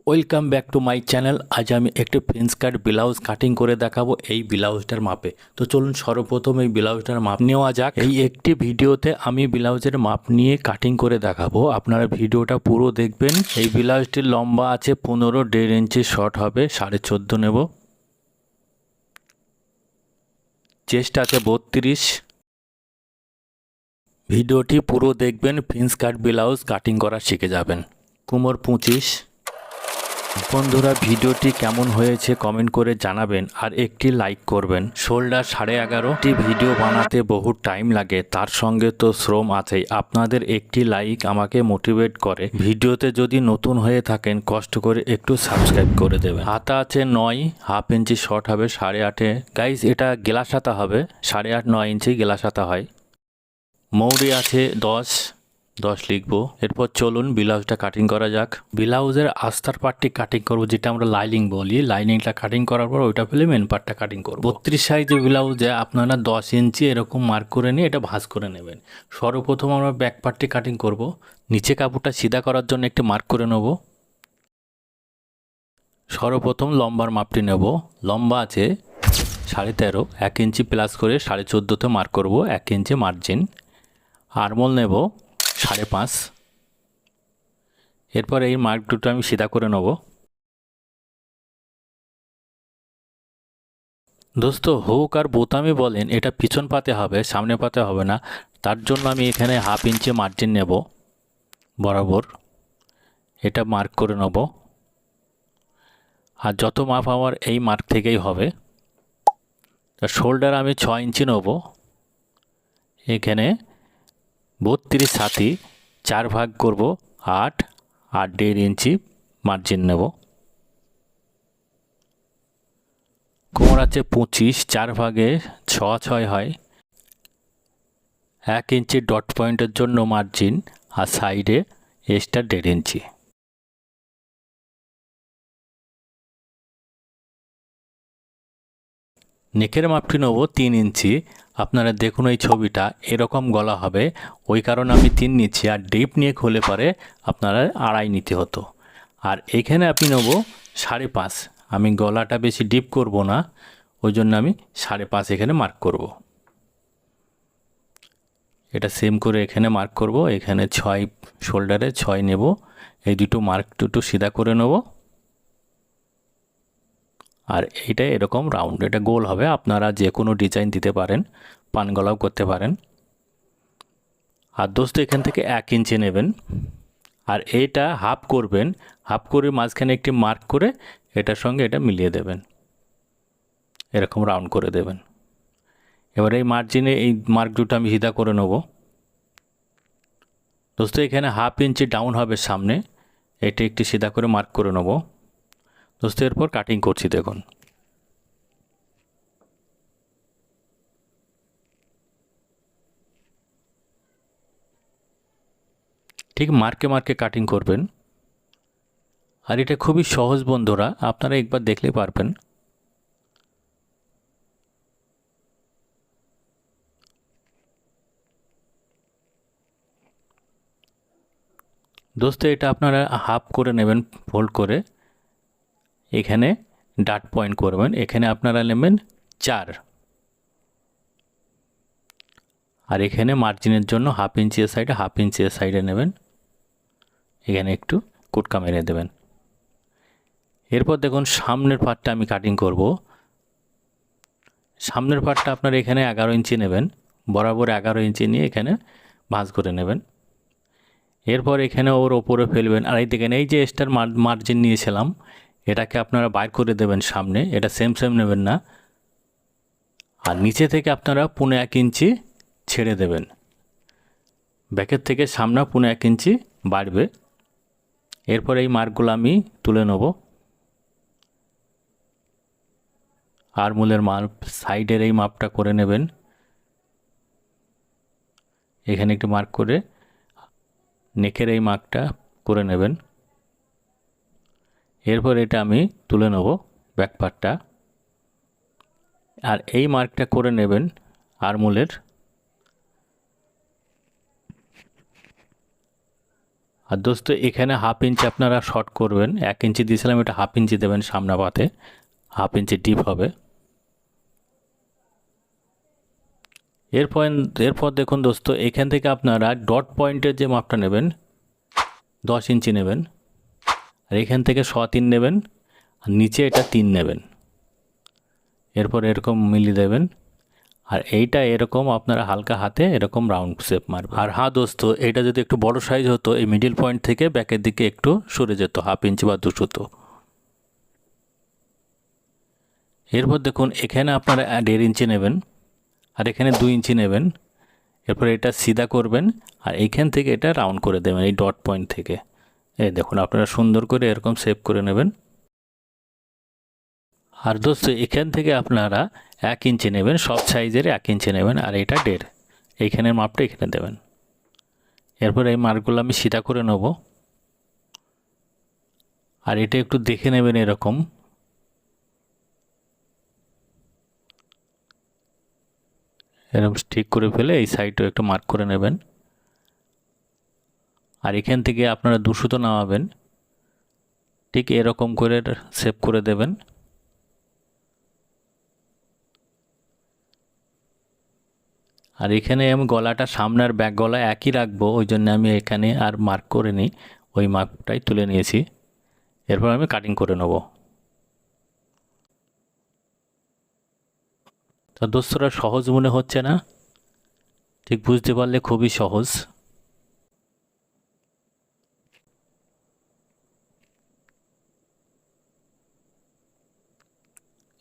Welcome back to my channel. আজ আমি একটি প্রিন্স কাট ব্লাউজ কাটিং করে দেখাবো এই ব্লাউজটার মাপে। তো চলুন সর্বপ্রথম এই ব্লাউজটার মাপ নেওয়া যাক। এই একটি ভিডিওতে আমি ব্লাউজের মাপ নিয়ে কাটিং করে দেখাবো, আপনারা ভিডিওটা পুরো দেখবেন। এই ব্লাউজটির লম্বা আছে 15, 1.5 ইঞ্চি, শর্ট হবে 14.5 নেব। চেস্ট আছে 32। ভিডিওটি পুরো দেখবেন, প্রিন্স কাট ব্লাউজ কাটিং করা শিখে যাবেন। কোমর 25। বন্ধুরা, ভিডিওটি কেমন হয়েছে কমেন্ট করে জানাবেন আর একটি লাইক করবেন। শোল্ডার 11.5। ভিডিও বানাতে বহু টাইম লাগে, তার সঙ্গে তো শ্রম আছেই। আপনাদের একটি লাইক আমাকে মোটিভেট করে। ভিডিওতে যদি নতুন হয়ে থাকেন কষ্ট করে একটু সাবস্ক্রাইব করে দেবেন। হাতা আছে 9, হাফ ইঞ্চি, শর্ট হবে 8.5। গাইজ এটা গ্লাস হাতা হবে, 8.5 9 ইঞ্চি গ্লাস হাতা হয়। মৌরি আছে 10 লিখবো। এরপর চলুন ব্লাউজটা কাটিং করা যাক। ব্লাউজের আস্তার পার্টটি কাটিং করব, যেটা আমরা লাইনিং বলি। লাইনিংটা কাটিং করার পর ওইটা ফেলে মেন পার্টটা কাটিং করব। 32 সাইজের ব্লাউজে আপনারা 10 ইঞ্চি এরকম মার্ক করে নিয়ে এটা ভাঁজ করে নেবেন। সর্বপ্রথম আমরা ব্যাক পার্টটি কাটিং করব। নিচে কাপড়টা সিধা করার জন্য একটি মার্ক করে নেব। সর্বপ্রথম লম্বার মাপটি নেব। লম্বা আছে 13.5, 1 ইঞ্চি প্লাস করে 14.5-তে মার্ক করব, 1 ইঞ্চি মার্জিন। আরমোল নেব 5.5। এরপর এই মার্ক দুটো আমি সিধা করে নেব। দোস্ত, হুক আর বোতামই বলেন, এটা পিছন পাতে হবে, সামনে পাতে হবে না। তার জন্য আমি এখানে হাফ ইঞ্চি মার্জিন নেব বরাবর, এটা মার্ক করে নেব। আর যত মাপ আমার এই মার্ক থেকেই হবে। শোল্ডার আমি 6 ইঞ্চি নেব। এখানে 32 ছাতি 4 ভাগ করব, 8 আর 1.5 ইঞ্চি মার্জিন নেব। কোমর আছে 25, 4 ভাগে 6 হয়। 1 ইঞ্চি ডট পয়েন্টের জন্য মার্জিন, আর সাইডে এক্সট্রা 1.5 ইঞ্চি। নেকের মাপটি নেব 3 ইঞ্চি। আপনারা দেখুন এই ছবিটা এরকম গলা হবে, ওই কারণে আমি 3 নিচ্ছি। আর ডিপ নিয়ে হলে পরে আপনারা 2.5 নিতে হতো। আর এখানে আপনি নেব 5.5। আমি গলাটা বেশি ডিপ করব না, ওই জন্য আমি 5.5 এখানে মার্ক করব। এটা সেম করে এখানে মার্ক করব। এখানে 6 শোল্ডারে 6 নেব। এই দুটো মার্ক দুটো সিধা করে নেব। আর এইটা এরকম রাউন্ড, এটা গোল হবে। আপনারা যে কোনো ডিজাইন দিতে পারেন, পান গলাও করতে পারেন। আর দোস্ত এখান থেকে 1 ইঞ্চি নেবেন। আর এইটা হাফ করবেন, হাফ করে মাঝখানে একটি মার্ক করে এটার সঙ্গে এটা মিলিয়ে দেবেন, এরকম রাউন্ড করে দেবেন। এবার এই মার্জিনে এই মার্ক দুটো আমি সিধা করে নেব। দোস্ত এখানে হাফ ইঞ্চি ডাউন হবে সামনে, এটা একটি সিধা করে মার্ক করে নেব। দোস্ত এরপর কাটিং করছি, দেখুন। ঠিক মার্কে মার্কে কাটিং করবেন। আর এটা খুবই সহজ বন্ধুরা, আপনারা একবার দেখলে পারবেন। দোস্ত এটা আপনারা হাফ করে নেবেন, ফোল্ড করে এখানে ডাট পয়েন্ট করবেন। এখানে আপনারা নেবেন 4। আর এখানে মার্জিনের জন্য হাফ ইঞ্চি এর সাইডে, হাফ ইঞ্চি এর সাইডে নেবেন। এখানে একটু কুটকা মেরে দেবেন। এরপর দেখুন সামনের পার্টটা আমি কাটিং করব। সামনের পার্টটা আপনারা এখানে 11 ইঞ্চি নেবেন, বরাবর 11 ইঞ্চি নিয়ে এখানে ভাঁজ করে নেবেন। এরপর এখানে ওর ওপরে ফেলবেন। আর এই দেখেন এই যে এক্সট্রা মার্জিন নিয়েছিলাম, এটাকে আপনারা বাইর করে দেবেন সামনে। এটা সেম নেবেন না। আর নিচে থেকে আপনারা 1.5 ইঞ্চি ছেড়ে দেবেন। ব্যাকের থেকে সামনে 1.5 ইঞ্চি বাড়বে। এরপর এই মার্কগুলো আমি তুলে নেব। আরমোলের মাপ, সাইডের এই মাপটা করে নেবেন। এখানে একটু মার্ক করে নেকের এই মার্কটা করে নেবেন। এরপর এটা আমি তুলে নেব ব্যাক পার্টটা। আর এই মার্কটা করে নেবেন আরমোলের। আর দোস্ত এখানে হাফ ইঞ্চি আপনারা শর্ট করবেন, 1 ইঞ্চি দিয়েছিলাম, এটা হাফ ইঞ্চি দেবেন সামনে পাতে, হাফ ইঞ্চি ডিপ হবে। এরপর দেখুন দোস্ত, এখান থেকে আপনারা ডট পয়েন্টের যে মাপটা নেবেন 10 ইঞ্চি নেবেন, আর এখান থেকে 3 নেবেন, আর নিচে এটা 3 নেবেন। এরপর এরকম মিলিয়ে দেবেন, আর এইটা এরকম আপনারা হালকা হাতে এরকম রাউন্ড শেপ মারবেন। আর হ্যাঁ দোস্ত, এটা যদি একটু বড় সাইজ হতো এই মিডিল পয়েন্ট থেকে ব্যাকের দিকে একটু সরে যেত, হাফ ইঞ্চি বা 2 সুতো। এরপর দেখুন এখানে আপনারা 1.5 ইঞ্চি নেবেন, আর এখানে 2 ইঞ্চি নেবেন। এরপর এটা সিধা করবেন, আর এইখান থেকে এটা রাউন্ড করে দেবেন এই ডট পয়েন্ট থেকে। এই দেখুন আপনারা সুন্দর করে এরকম শেপ করে নেবেন। আর দোস্ত এখান থেকে আপনারা 1 ইঞ্চি নেবেন, সব সাইজের 1 ইঞ্চি নেবেন, আর এটা 1.5, এইখানের মাপটা এখানে দেবেন। এরপর এই মার্কগুলো আমি সিধা করে নেব, আর এটা একটু দেখে নেবেন এরকম। এরকম ঠিক করে ফেলে এই সাইডটাও একটু মার্ক করে নেবেন। আর এখান থেকে আপনারা 2 সুতো নামাবেন, ঠিক এরকম করে শেপ করে দেবেন। আর এখানে আমি গলাটা সামনে আর ব্যাক গলা একই রাখবো, ওই জন্য আমি এখানে আর মার্ক করে নিই, ওই মার্কটাই তুলে নিয়েছি। এরপর আমি কাটিং করে নেব। তো দোস্তরা সহজ মনে হচ্ছে না? ঠিক বুঝতে পারলে খুবই সহজ।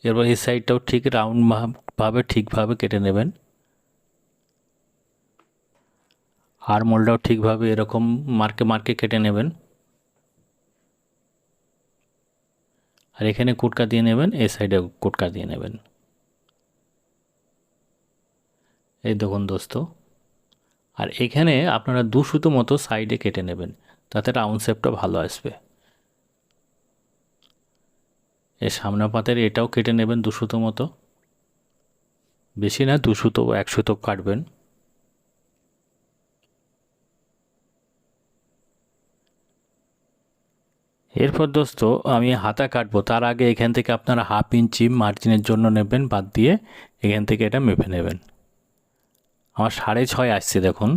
এরপর এই সাইডটাও ঠিক রাউন্ড ভাবে ঠিকভাবে কেটে নেবেন। আর মোলটাও ঠিকভাবে এরকম মার্কে মার্কে কেটে নেবেন। আর এখানে কুটকা দিয়ে নেবেন, এই সাইডে কুটকা দিয়ে নেবেন। এই দেখুন দোস্ত, আর এখানে আপনারা 2 সুতো মতো সাইডে কেটে নেবেন, তাতে রাউন্ড শেপটা ভালো আসবে। এই সামনে পাতের এটাও কেটে নেবেন 2 সুতো মতো, বেশি না, 2 সুতো 1 সুতো কাটবেন। এরপর দোস্ত আমি হাতা কাটবো, তার আগে এখান থেকে আপনারা হাফ ইঞ্চি মার্জিনের জন্য নেবেন, বাদ দিয়ে এখান থেকে এটা মেপে নেবেন। আমার 6.5 আসছে দেখুন,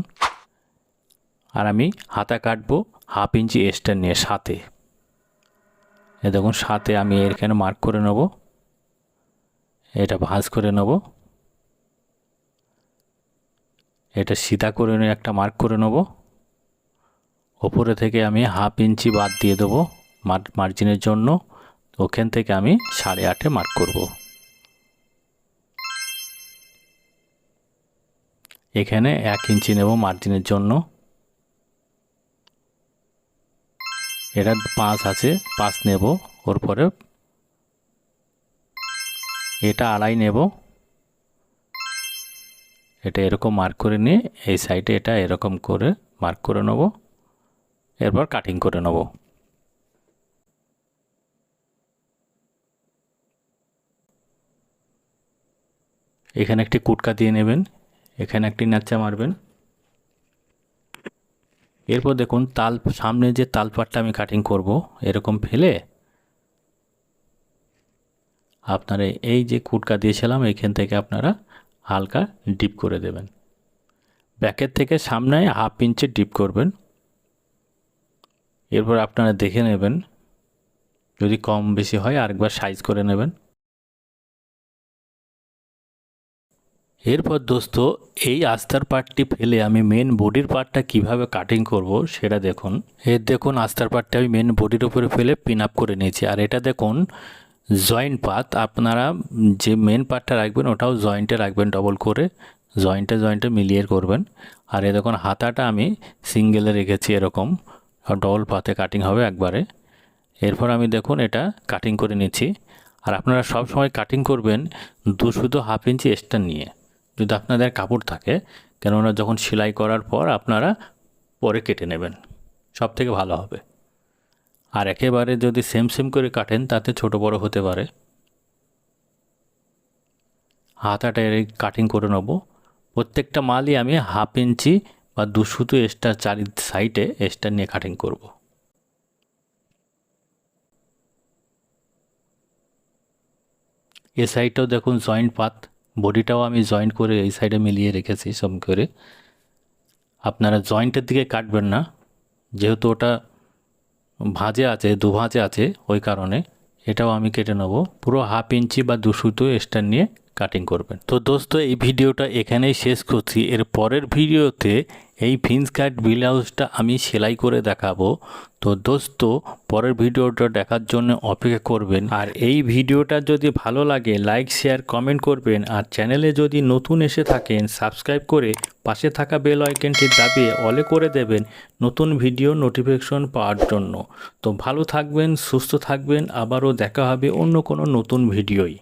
আর আমি হাতা কাটবো হাফ ইঞ্চি এক্সট্রা নিয়ে সাথে। এ দেখুন সাথে আমি এখানে মার্ক করে নেব, এটা ভাঁজ করে নেব, এটা সিধা করে নিয়ে একটা মার্ক করে নেব। ওপরে থেকে আমি হাফ ইঞ্চি বাদ দিয়ে দেবো মার্জিনের জন্য, ওখান থেকে আমি 8.5 মার্ক করব। এখানে 1 ইঞ্চি নেব মার্জিনের জন্য, এটা 5 আছে, 5 নেব। ওর পরে এটা 2.5 নেব, এটা এরকম মার্ক করে নিয়ে এই সাইডে এটা এরকম করে মার্ক করে নেব। এরপর কাটিং করে নেব। এখানে একটি কুটকা দিয়ে নেবেন, এখানে একটি নাচ্চা মারবেন। এরপর দেখুন সামনে যে তালপাটটা আমি কাটিং করব, এরকম ফেলে আপনারা এই যে কুটকা দিয়েছিলাম এইখান থেকে আপনারা হালকা ডিপ করে দেবেন। ব্যাকের থেকে সামনে হাফ ইঞ্চি ডিপ করবেন। এরপর আপনারা দেখে নেবেন, যদি কম বেশি হয় আরেকবার সাইজ করে নেবেন। এরপর দোস্ত এই আস্তার পার্টটি ফেলে আমি মেন বডির পার্টটা কিভাবে কাটিং করব সেটা দেখুন। দেখুন আস্তার পার্টটা আমি মেন বডির উপরে ফেলে পিন আপ করে নিয়েছি। আর এটা দেখুন জয়েন্ট পাত, আপনারা যে মেন পার্টটা রাখবেন ওটাও জয়েন্টে রাখবেন, ডবল করে জয়েন্টে মিলিয়ে করবেন। আর এই দেখুন হাতাটা আমি সিঙ্গেলে রেখেছি এরকম, ডবল পাতে কাটিং হবে একবারে। এরপর আমি দেখুন এটা কাটিং করে নিচ্ছি। আর আপনারা সব সময় কাটিং করবেন 2 সুতো হাফ ইঞ্চি এক্সট্রা নিয়ে, যদি আপনাদের কাপড় থাকে, কেননা যখন সেলাই করার পর আপনারা পরে কেটে নেবেন, সব থেকে ভালো হবে। আর একেবারে যদি সেম করে কাটেন তাতে ছোট বড় হতে পারে। হাতাটা কাটিং করে নেব। প্রত্যেকটা মালই আমি হাফ ইঞ্চি বা 2 সুতো এক্সট্রা চারি সাইডে এক্সট্রা নিয়ে কাটিং করব। এই সাইডটাও দেখুন জয়েন্ট পাত, বডিটাও আমি জয়েন্ট করে এই সাইডে মিলিয়ে রেখেছি সব করে। আপনারা জয়েন্টের দিকে কাটবেন না, যেহেতু ওটা ভাঁজে আছে, দুভাঁজে আছে, ওই কারণে এটাও আমি কেটে নেব। পুরো 1/2 ইঞ্চি বা 2 সুতো এক্সট্রা নিয়ে কাটিং করবেন। তো দোস্ত এই ভিডিওটা এখানেই শেষ করছি। এর পরের ভিডিওতে এই ফিন্স কাট ব্লাউজটা আমি সেলাই করে দেখাবো। তো দোস্ত পরের ভিডিওটা দেখার জন্য অপেক্ষা করবেন। আর এই ভিডিওটা যদি ভালো লাগে লাইক শেয়ার কমেন্ট করবেন। আর চ্যানেলে যদি নতুন এসে থাকেন সাবস্ক্রাইব করে পাশে থাকা বেল আইকনটি দাবিয়ে অলে করে দেবেন নতুন ভিডিও নোটিফিকেশন পাওয়ার জন্য। তো ভালো থাকবেন, সুস্থ থাকবেন, আবারও দেখা হবে অন্য কোনো নতুন ভিডিওয়।